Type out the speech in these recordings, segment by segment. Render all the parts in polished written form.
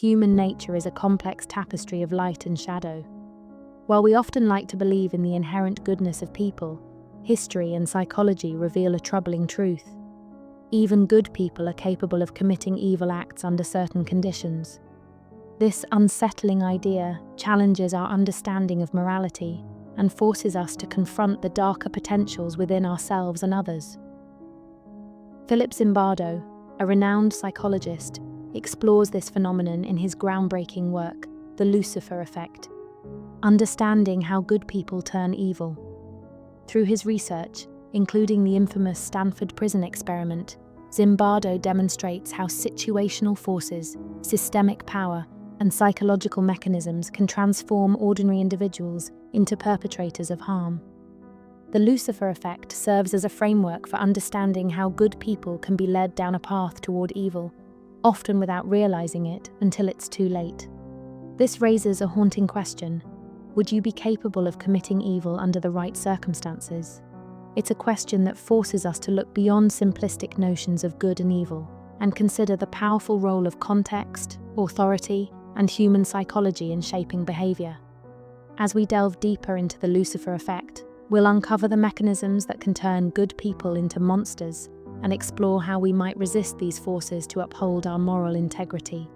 human nature is a complex tapestry of light and shadow. While we often like to believe in the inherent goodness of people, history and psychology reveal a troubling truth. Even good people are capable of committing evil acts under certain conditions. This unsettling idea challenges our understanding of morality and forces us to confront the darker potentials within ourselves and others. Philip Zimbardo, a renowned psychologist, explores this phenomenon in his groundbreaking work, The Lucifer Effect, understanding how good people turn evil. Through his research, including the infamous Stanford Prison Experiment, Zimbardo demonstrates how situational forces, systemic power, and psychological mechanisms can transform ordinary individuals into perpetrators of harm. The Lucifer Effect serves as a framework for understanding how good people can be led down a path toward evil, often without realizing it until it's too late. This raises a haunting question: would you be capable of committing evil under the right circumstances? It's a question that forces us to look beyond simplistic notions of good and evil and consider the powerful role of context, authority, and human psychology in shaping behavior. As we delve deeper into the Lucifer Effect, we'll uncover the mechanisms that can turn good people into monsters and explore how we might resist these forces to uphold our moral integrity.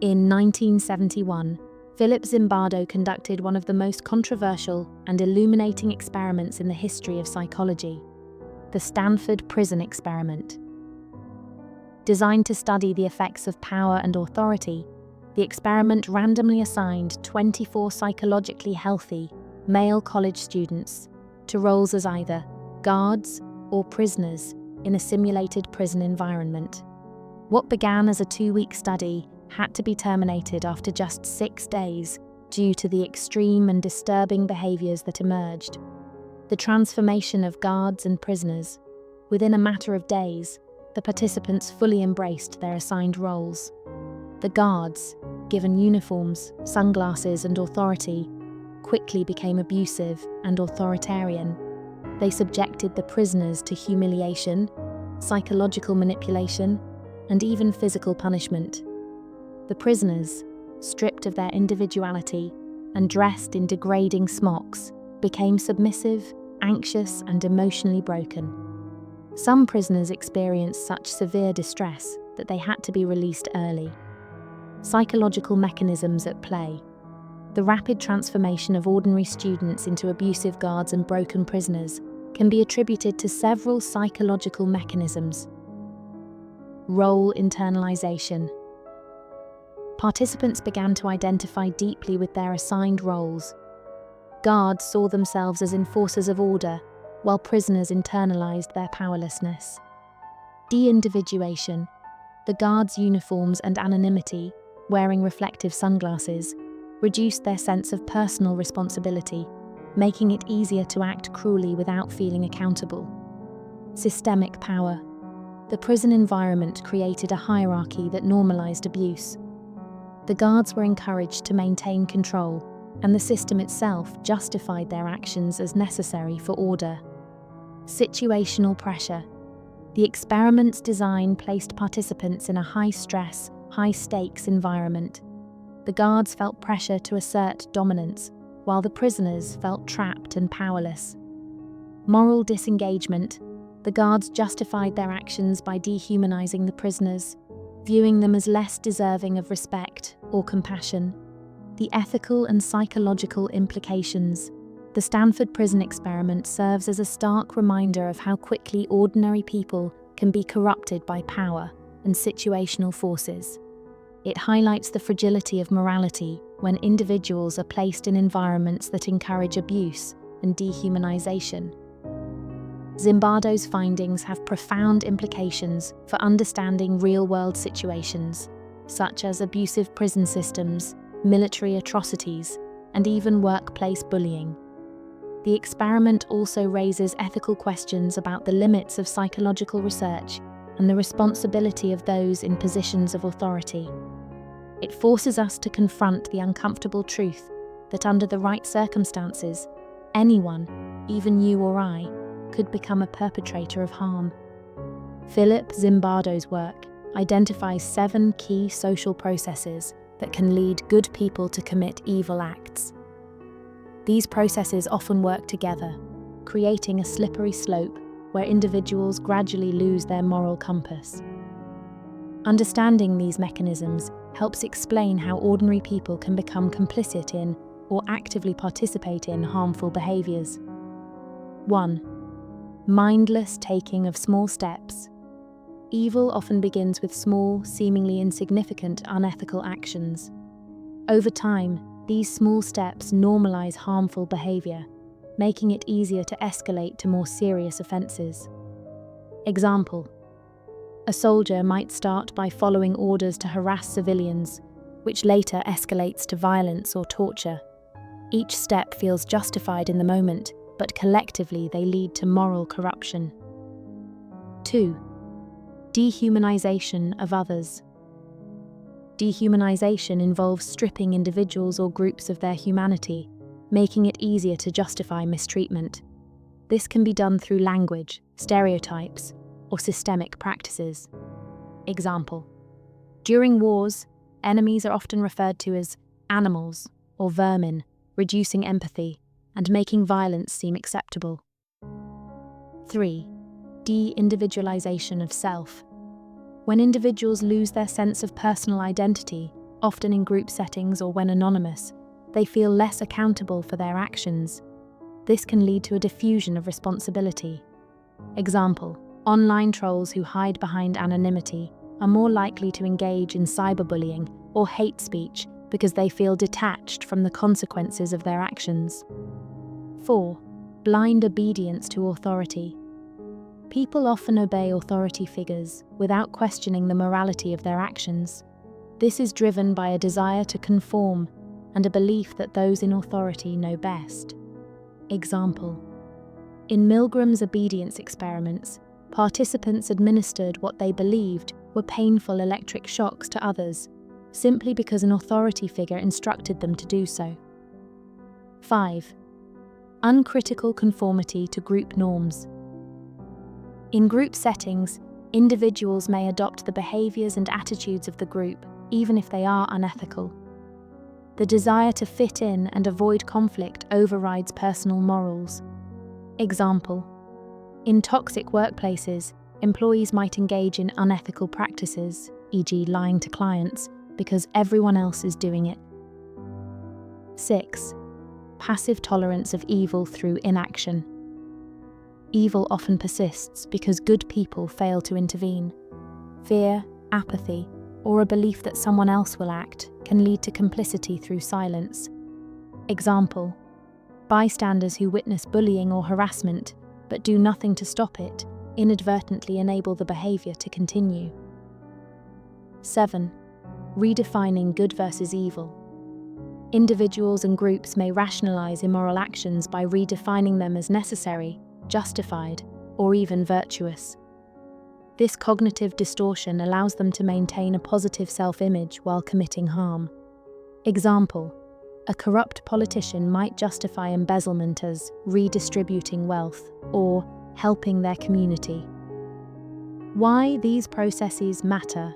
In 1971, Philip Zimbardo conducted one of the most controversial and illuminating experiments in the history of psychology, the Stanford Prison Experiment. Designed to study the effects of power and authority, the experiment randomly assigned 24 psychologically healthy male college students to roles as either guards or prisoners in a simulated prison environment. What began as a 2-week study had to be terminated after just 6 days due to the extreme and disturbing behaviors that emerged. The transformation of guards and prisoners. Within a matter of days, the participants fully embraced their assigned roles. The guards, given uniforms, sunglasses, and authority, quickly became abusive and authoritarian. They subjected the prisoners to humiliation, psychological manipulation, and even physical punishment. The prisoners, stripped of their individuality and dressed in degrading smocks, became submissive, anxious, and emotionally broken. Some prisoners experienced such severe distress that they had to be released early. Psychological mechanisms at play. The rapid transformation of ordinary students into abusive guards and broken prisoners can be attributed to several psychological mechanisms. Role internalization. Participants began to identify deeply with their assigned roles. Guards saw themselves as enforcers of order, while prisoners internalized their powerlessness. De-individuation. The guards' uniforms and anonymity, wearing reflective sunglasses, reduced their sense of personal responsibility, making it easier to act cruelly without feeling accountable. Systemic power. The prison environment created a hierarchy that normalized abuse. The guards were encouraged to maintain control, and the system itself justified their actions as necessary for order. Situational pressure. The experiment's design placed participants in a high-stress, high-stakes environment. The guards felt pressure to assert dominance, while the prisoners felt trapped and powerless. Moral disengagement. The guards justified their actions by dehumanizing the prisoners, viewing them as less deserving of respect or compassion. The ethical and psychological implications. The Stanford Prison Experiment serves as a stark reminder of how quickly ordinary people can be corrupted by power and situational forces. It highlights the fragility of morality when individuals are placed in environments that encourage abuse and dehumanization. Zimbardo's findings have profound implications for understanding real-world situations, such as abusive prison systems, military atrocities, and even workplace bullying. The experiment also raises ethical questions about the limits of psychological research and the responsibility of those in positions of authority. It forces us to confront the uncomfortable truth that under the right circumstances, anyone, even you or I, could become a perpetrator of harm. Philip Zimbardo's work identifies 7 key social processes that can lead good people to commit evil acts. These processes often work together, creating a slippery slope where individuals gradually lose their moral compass. Understanding these mechanisms helps explain how ordinary people can become complicit in or actively participate in harmful behaviors. 1. Mindless taking of small steps. Evil often begins with small, seemingly insignificant, unethical actions. Over time, these small steps normalize harmful behavior, making it easier to escalate to more serious offenses. Example: a soldier might start by following orders to harass civilians, which later escalates to violence or torture. Each step feels justified in the moment, but collectively they lead to moral corruption. 2. Dehumanization of others. Dehumanization involves stripping individuals or groups of their humanity, making it easier to justify mistreatment. This can be done through language, stereotypes, or systemic practices. Example: during wars, enemies are often referred to as animals or vermin, reducing empathy and making violence seem acceptable. 3. De-individualization of self. When individuals lose their sense of personal identity, often in group settings or when anonymous, they feel less accountable for their actions. This can lead to a diffusion of responsibility. Example: online trolls who hide behind anonymity are more likely to engage in cyberbullying or hate speech because they feel detached from the consequences of their actions. 4. Blind obedience to authority. People often obey authority figures without questioning the morality of their actions. This is driven by a desire to conform and a belief that those in authority know best. Example: in Milgram's obedience experiments, participants administered what they believed were painful electric shocks to others, simply because an authority figure instructed them to do so. 5. Uncritical conformity to group norms. In group settings, individuals may adopt the behaviors and attitudes of the group, even if they are unethical. The desire to fit in and avoid conflict overrides personal morals. Example: in toxic workplaces, employees might engage in unethical practices, e.g. lying to clients, because everyone else is doing it. 6. Passive tolerance of evil through inaction. Evil often persists because good people fail to intervene. Fear, apathy, or a belief that someone else will act can lead to complicity through silence. Example: bystanders who witness bullying or harassment but do nothing to stop it inadvertently enable the behavior to continue. 7. Redefining good versus evil. Individuals and groups may rationalize immoral actions by redefining them as necessary, justified, or even virtuous. This cognitive distortion allows them to maintain a positive self-image while committing harm. Example: a corrupt politician might justify embezzlement as redistributing wealth or helping their community. Why these processes matter?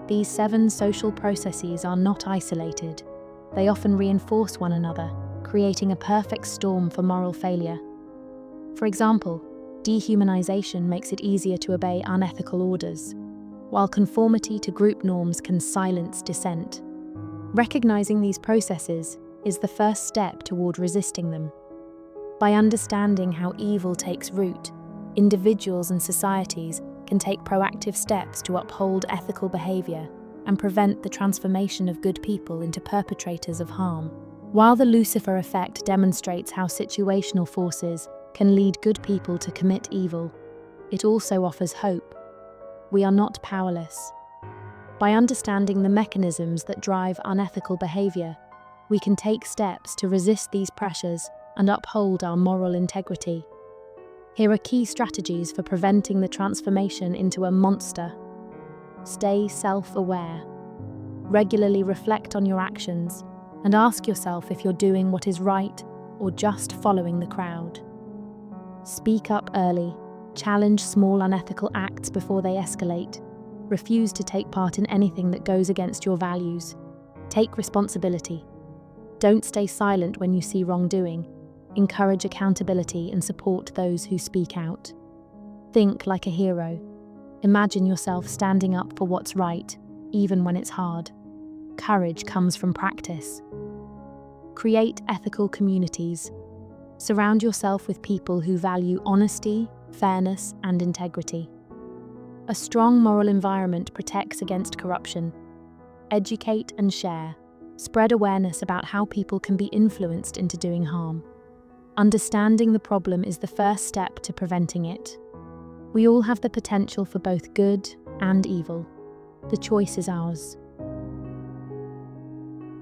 These 7 social processes are not isolated. They often reinforce one another, creating a perfect storm for moral failure. For example, dehumanization makes it easier to obey unethical orders, while conformity to group norms can silence dissent. Recognizing these processes is the first step toward resisting them. By understanding how evil takes root, individuals and societies can take proactive steps to uphold ethical behavior and prevent the transformation of good people into perpetrators of harm. While the Lucifer Effect demonstrates how situational forces can lead good people to commit evil, it also offers hope. We are not powerless. By understanding the mechanisms that drive unethical behavior, we can take steps to resist these pressures and uphold our moral integrity. Here are key strategies for preventing the transformation into a monster. Stay self-aware. Regularly reflect on your actions and ask yourself if you're doing what is right or just following the crowd. Speak up early. Challenge small unethical acts before they escalate. Refuse to take part in anything that goes against your values. Take responsibility. Don't stay silent when you see wrongdoing. Encourage accountability and support those who speak out. Think like a hero. Imagine yourself standing up for what's right, even when it's hard. Courage comes from practice. Create ethical communities. Surround yourself with people who value honesty, fairness, and integrity. A strong moral environment protects against corruption. Educate and share. Spread awareness about how people can be influenced into doing harm. Understanding the problem is the first step to preventing it. We all have the potential for both good and evil. The choice is ours.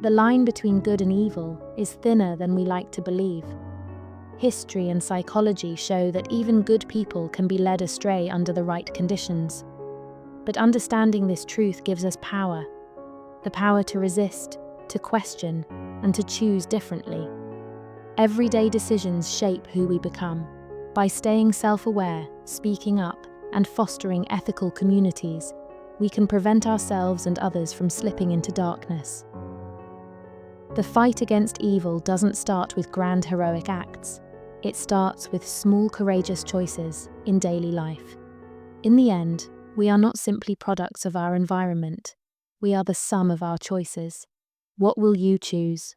The line between good and evil is thinner than we like to believe. History and psychology show that even good people can be led astray under the right conditions. But understanding this truth gives us power. The power to resist, to question, and to choose differently. Everyday decisions shape who we become. By staying self-aware, speaking up, and fostering ethical communities, we can prevent ourselves and others from slipping into darkness. The fight against evil doesn't start with grand heroic acts. It starts with small courageous choices in daily life. In the end, we are not simply products of our environment. We are the sum of our choices. What will you choose?